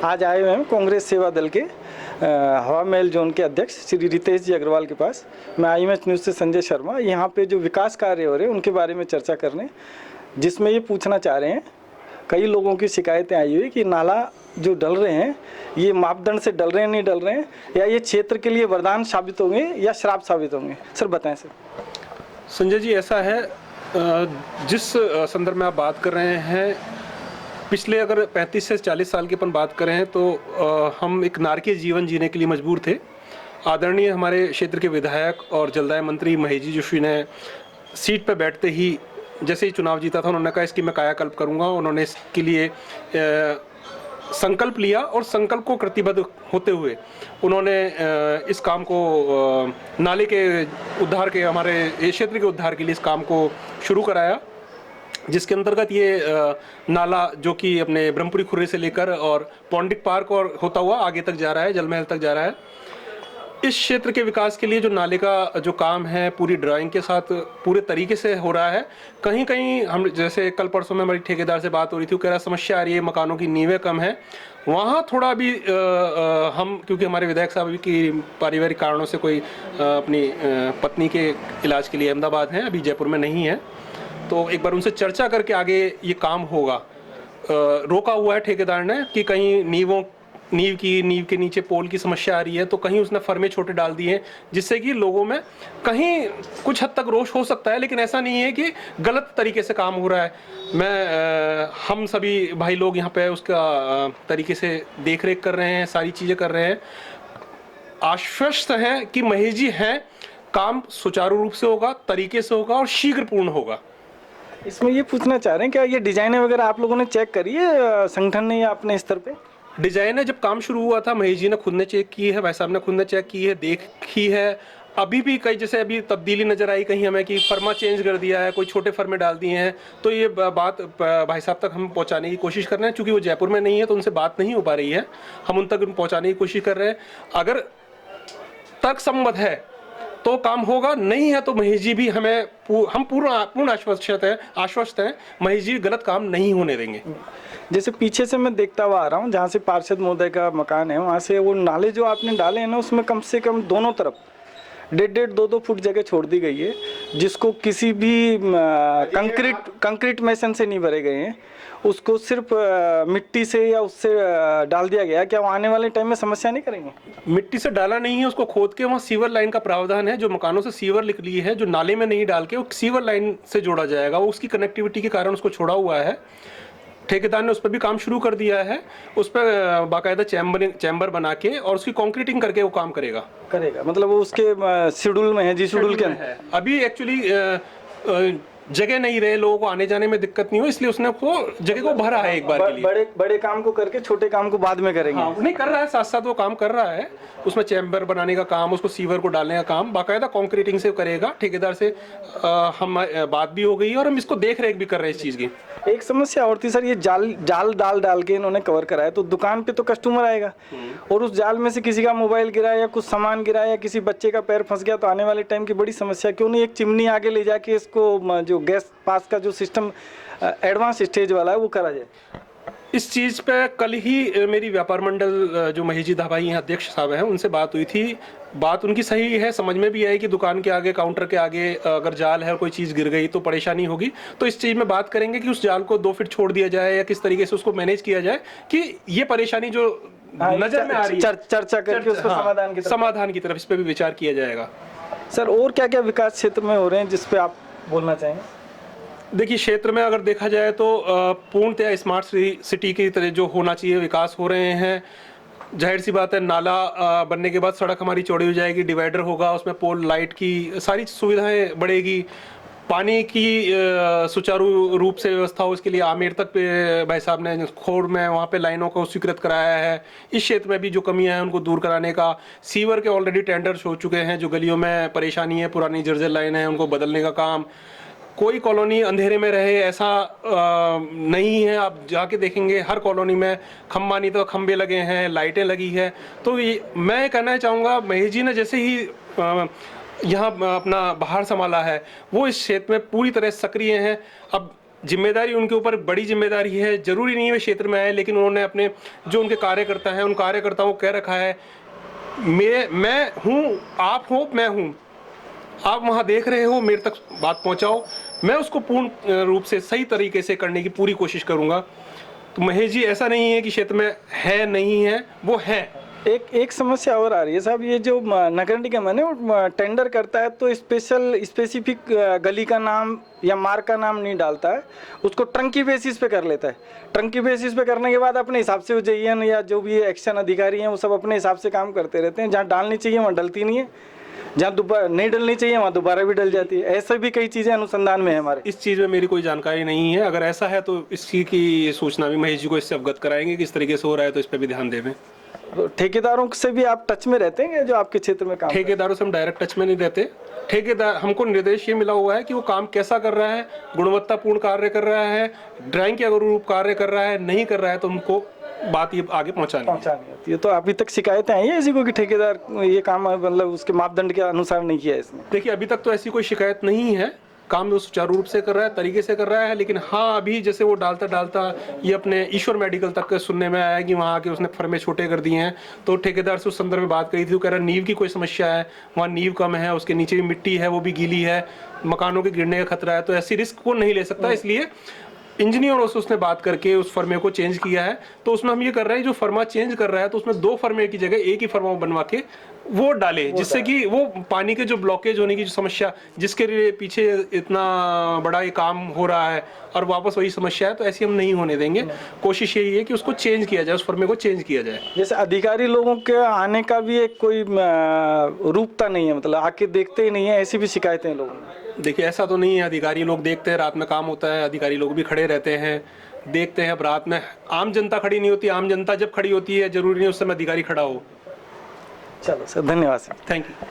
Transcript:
आज आए हुए हैं कांग्रेस सेवा दल के हवा महल जोन के अध्यक्ष श्री रितेश जी अग्रवाल के पास। मैं IMH न्यूज़ से संजय शर्मा। यहाँ पे जो विकास कार्य हो रहे हैं उनके बारे में चर्चा करने, जिसमें ये पूछना चाह रहे हैं, कई लोगों की शिकायतें आई हुई कि नाला जो डल रहे हैं ये मापदंड से डल रहे हैं, नहीं डल रहे हैं, या ये क्षेत्र के लिए वरदान साबित होंगे या श्राप साबित होंगे। सर बताएं सर। संजय जी, ऐसा है, जिस संदर्भ में आप बात कर रहे हैं, पिछले अगर 35 से 40 साल की अपन बात करें तो हम एक नारकीय जीवन जीने के लिए मजबूर थे। आदरणीय हमारे क्षेत्र के विधायक और जलदाय मंत्री महेश जी जोशी ने सीट पर बैठते ही जैसे ही चुनाव जीता था, उन्होंने कहा इसकी मैं कायाकल्प करूंगा। उन्होंने इसके लिए संकल्प लिया और संकल्प को प्रतिबद्ध होते हुए उन्होंने इस काम को नाले के उद्धार के, हमारे क्षेत्र के उद्धार के लिए इस काम को शुरू कराया, जिसके अंतर्गत ये नाला जो कि अपने ब्रह्मपुरी खुर्रे से लेकर और पौंडिक पार्क और होता हुआ आगे तक जा रहा है, जल महल तक जा रहा है। इस क्षेत्र के विकास के लिए जो नाले का जो काम है पूरी ड्राइंग के साथ पूरे तरीके से हो रहा है। कहीं कहीं हम, जैसे कल परसों में हमारी ठेकेदार से बात हो रही थी, वो कह रहा समस्या आ रही है, मकानों की नींवें कम है। वहाँ थोड़ा भी हम, क्योंकि हमारे विधायक साहब की पारिवारिक कारणों से कोई अपनी पत्नी के इलाज के लिए अहमदाबाद हैं, अभी जयपुर में नहीं है, तो एक बार उनसे चर्चा करके आगे ये काम होगा। रोका हुआ है ठेकेदार ने कि कहीं नींव के नीचे पोल की समस्या आ रही है, तो कहीं उसने फर्मे छोटे डाल दिए हैं, जिससे कि लोगों में कहीं कुछ हद तक रोष हो सकता है, लेकिन ऐसा नहीं है कि गलत तरीके से काम हो रहा है। हम सभी भाई लोग यहाँ पे उसका तरीके से देख रेख कर रहे हैं, सारी चीज़ें कर रहे हैं, आश्वस्त हैं कि महेश जी हैं, काम सुचारू रूप से होगा, तरीके से होगा और शीघ्र पूर्ण होगा। इसमें ये पूछना चाह रहे हैं क्या ये डिजाइने वगैरह आप लोगों ने चेक करी है संगठन ने या अपने स्तर पे? डिजाइन है, जब काम शुरू हुआ था महेश जी ने खुद ने चेक की है, भाई साहब ने खुद ने चेक की है, देखी है। अभी भी कई जैसे अभी तब्दीली नजर आई कहीं हमें कि फर्मा चेंज कर दिया है, कोई छोटे फर्मे डाल दिए हैं, तो ये बात भाई साहब तक हम पहुंचाने की कोशिश कर रहे हैं। चूंकि वो जयपुर में नहीं है तो उनसे बात नहीं हो पा रही है, हम उन तक पहुंचाने की कोशिश कर रहे हैं। अगर तर्कसम्मत है तो काम होगा, नहीं है तो महेश जी भी हम पूर्ण आश्वस्त हैं, महेश जी गलत काम नहीं होने देंगे। जैसे पीछे से मैं देखता हुआ आ रहा हूँ, जहाँ से पार्षद महोदय का मकान है, वहाँ से वो नाले जो आपने डाले हैं ना, उसमें कम से कम दोनों तरफ 1.5-2 फुट जगह छोड़ दी गई है, जिसको किसी भी कंक्रीट मेसन से नहीं भरे गए हैं, उसको सिर्फ मिट्टी से या उससे डाल दिया गया। क्या वो आने वाले टाइम में समस्या नहीं करेंगे? मिट्टी से डाला नहीं है, उसको खोद के वहाँ सीवर लाइन का प्रावधान है, जो मकानों से सीवर निकली है, जो नाले में नहीं डाल के वो सीवर लाइन से जोड़ा जाएगा। वो उसकी कनेक्टिविटी के कारण उसको छोड़ा हुआ है। ठेकेदार ने उस पर भी काम शुरू कर दिया है, उस पर बाकायदा चैम्बर बना के और उसकी कंक्रीटिंग करके वो काम करेगा। मतलब वो उसके शेड्यूल में है, जी शेड्यूल के है। अभी एक्चुअली जगह नहीं रहे, लोगों को आने जाने में दिक्कत नहीं हो, इसलिए उसने वो जगह को भरा है एक बार के लिए। बड़े काम को करके छोटे काम को बाद में करेंगे। हाँ, नहीं कर रहा है, साथ साथ वो काम कर रहा है, उसमें चैम्बर बनाने का काम, उसको सीवर को डालने का काम बाकायदा कंक्रीटिंग से करेगा। ठेकेदार से हम बात भी हो गई और हम इसको देख रेख भी कर रहे हैं इस चीज़ की। एक समस्या और थी सर, ये जाल डाल के इन्होंने कवर कराया, तो दुकान पे तो कस्टमर आएगा और उस जाल में से किसी का मोबाइल गिरा या कुछ सामान गिरा या किसी बच्चे का पैर फंस गया, तो आने वाले टाइम की बड़ी समस्या। क्यों नहीं एक चिमनी आगे ले जाके इसको जो गैस पास का जो सिस्टम एडवांस स्टेज वाला है वो करा जाए? इस चीज़ पे कल ही मेरी व्यापार मंडल जो महेश जी धाबाई हैं अध्यक्ष साहब हैं, उनसे बात हुई थी। बात उनकी सही है, समझ में भी आई कि दुकान के आगे, काउंटर के आगे अगर जाल है और कोई चीज़ गिर गई तो परेशानी होगी। तो इस चीज़ में बात करेंगे कि उस जाल को 2 फीट छोड़ दिया जाए या किस तरीके से उसको मैनेज किया जाए कि ये परेशानी जो नजर में आ रही है, चर्चा करके उसको समाधान की तरफ इस पर भी विचार किया जाएगा। सर और क्या क्या विकास क्षेत्र में हो रहे हैं जिस पे आप बोलना चाहेंगे? देखिए, क्षेत्र में अगर देखा जाए तो पूर्णतः स्मार्ट सिटी की तरह जो होना चाहिए विकास हो रहे हैं। जाहिर सी बात है, नाला बनने के बाद सड़क हमारी चौड़ी हो जाएगी, डिवाइडर होगा, उसमें पोल लाइट की सारी सुविधाएं बढ़ेगी। पानी की सुचारू रूप से व्यवस्था हो, इसके लिए आमेर तक पे भाई साहब ने खोड़ में वहाँ पे लाइनों को स्वीकृत कराया है। इस क्षेत्र में भी जो कमियां हैं उनको दूर कराने का, सीवर के ऑलरेडी टेंडर्स हो चुके हैं, जो गलियों में परेशानी है, पुरानी जर्जर लाइन है, उनको बदलने का काम। कोई कॉलोनी अंधेरे में रहे ऐसा नहीं है, आप जाके देखेंगे हर कॉलोनी में खंबा नहीं तो खंबे लगे हैं, लाइटें लगी है। तो मैं कहना चाहूँगा, महेश जी ने जैसे ही यहाँ अपना बाहर संभाला है, वो इस क्षेत्र में पूरी तरह सक्रिय हैं। अब जिम्मेदारी उनके ऊपर बड़ी जिम्मेदारी है। जरूरी नहीं है वे क्षेत्र में आए, लेकिन उन्होंने अपने जो उनके कार्यकर्ता हैं उन कार्यकर्ताओं को कह रखा है मैं हूँ, आप हो, मैं हूँ, आप वहाँ देख रहे हो, मेरे तक बात पहुँचाओ, मैं उसको पूर्ण रूप से सही तरीके से करने की पूरी कोशिश करूँगा। तो महेश जी, ऐसा नहीं है कि क्षेत्र में है नहीं है, वो है। एक समस्या और आ रही है साहब, ये जो नगर निगम है ना, वो टेंडर करता है तो स्पेसिफिक गली का नाम या मार्ग का नाम नहीं डालता है, उसको ट्रंकी बेसिस पे कर लेता है। ट्रंकी बेसिस पे करने के बाद अपने हिसाब से वो जेईएन या जो भी एक्शन अधिकारी हैं वो सब अपने हिसाब से काम करते रहते हैं। जहाँ डालनी चाहिए वहाँ डलती नहीं है, जहाँ दोबारा नहीं डलनी चाहिए वहाँ दोबारा भी डल जाती है। ऐसे भी कई चीज़ें अनुसंधान में है हमारे। इस चीज़ में मेरी कोई जानकारी नहीं है। अगर ऐसा है तो इसकी की सूचना भी महेश जी को इससे अवगत कराएंगे कि इस तरीके से हो रहा है, तो इस पर भी ध्यान देवें। तो ठेकेदारों से भी आप टच में रहते हैं जो आपके क्षेत्र में काम? ठेकेदारों से हम डायरेक्ट टच में नहीं रहते। ठेकेदार, हमको निर्देश ये मिला हुआ है कि वो काम कैसा कर रहा है, गुणवत्तापूर्ण कार्य कर रहा है, ड्राइंग के अनुरूप कार्य कर रहा है, नहीं कर रहा है तो उनको बात ये आगे पहुंचानी होती है। तो अभी तक शिकायतें आई है ऐसी को कि ठेकेदार ये काम मतलब उसके मापदंड के अनुसार नहीं किया है इसने? देखिए, अभी तक तो ऐसी कोई शिकायत नहीं है। काम वो सुचारू रूप से कर रहा है, तरीके से कर रहा है। लेकिन हाँ, अभी जैसे वो डालता ये अपने ईश्वर मेडिकल तक सुनने में आया कि वहाँ के उसने फर्मे छोटे कर दिए हैं। तो ठेकेदार से उस संदर्भ में बात करी थी, वो कह रहा है नींव की कोई समस्या है, वहाँ नींव कम है, उसके नीचे भी मिट्टी है, वो भी गीली है, मकानों के गिरने का खतरा है, तो ऐसी रिस्क वो नहीं ले सकता। इसलिए इंजीनियरों से उसने बात करके उस फर्मे को चेंज किया है। तो उसमें हम ये कर रहे हैं, जो फर्मा चेंज कर रहा है तो उसमें 2 फर्मे की जगह एक ही फर्मा बनवा के वो डाले, जिससे कि वो पानी के जो ब्लॉकेज होने की जो समस्या, जिसके लिए पीछे इतना बड़ा ये काम हो रहा है और वापस वही समस्या है, तो ऐसी हम नहीं होने देंगे। कोशिश यही है कि उसको चेंज किया जाए, उस फर्मे को चेंज किया जाए। जैसे अधिकारी लोगों के आने का भी एक कोई रूपता नहीं है, मतलब आके देखते ही नहीं है, ऐसी भी शिकायतें लोगों ने। देखिए, ऐसा तो नहीं है। अधिकारी लोग देखते हैं, रात में काम होता है, अधिकारी लोग भी खड़े रहते हैं, देखते हैं। अब रात में आम जनता खड़ी नहीं होती, आम जनता जब खड़ी होती है जरूरी नहीं उस समय अधिकारी खड़ा हो। चलो सर, धन्यवाद सर। Thank you.